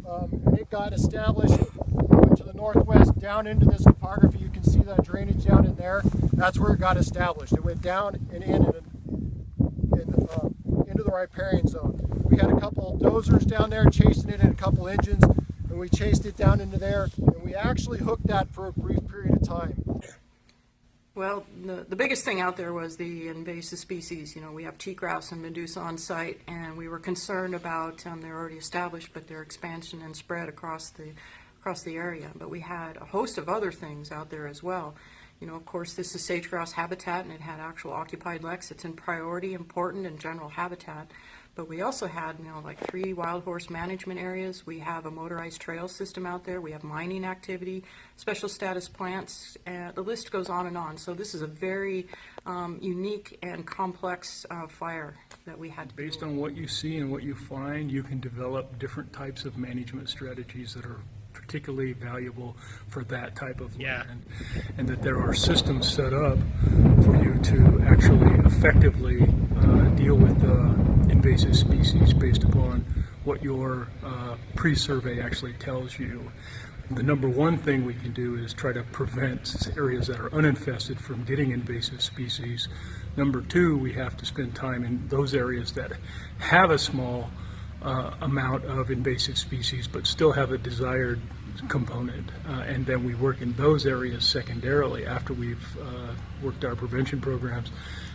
and it got established. Went to the northwest down into this topography. You can see that drainage down in there. That's where it got established. It went down and into the riparian zone. We had a couple dozers down there chasing it and a couple engines, and we chased it down into there, and we actually hooked that for a brief period of time. Well, the biggest thing out there was the invasive species. You know, we have cheatgrass and medusa on site, and we were concerned about, they're already established, but their expansion and spread across the area. But we had a host of other things out there as well. You know, of course, this is sagebrush habitat, and it had actual occupied leks. It's in priority, important, and general habitat. But we also had, like 3 wild horse management areas. We have a motorized trail system out there. We have mining activity, special status plants, and the list goes on and on. So this is a very unique and complex fire that we had to Based on what you see and what you find, you can develop different types of management strategies that are particularly valuable for that type of land, and that there are systems set up for you to actually effectively deal with invasive species based upon what your pre-survey actually tells you. The number one thing we can do is try to prevent areas that are uninfested from getting invasive species. Number two, we have to spend time in those areas that have a small amount of invasive species but still have a desired component, and then we work in those areas secondarily after we've worked our prevention programs.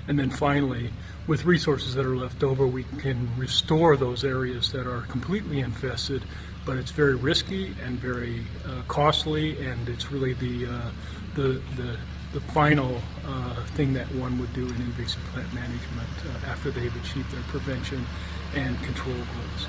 And then finally, with resources that are left over, we can restore those areas that are completely infested, but it's very risky and very costly, and it's really the final thing that one would do in invasive plant management after they've achieved their prevention and control goals.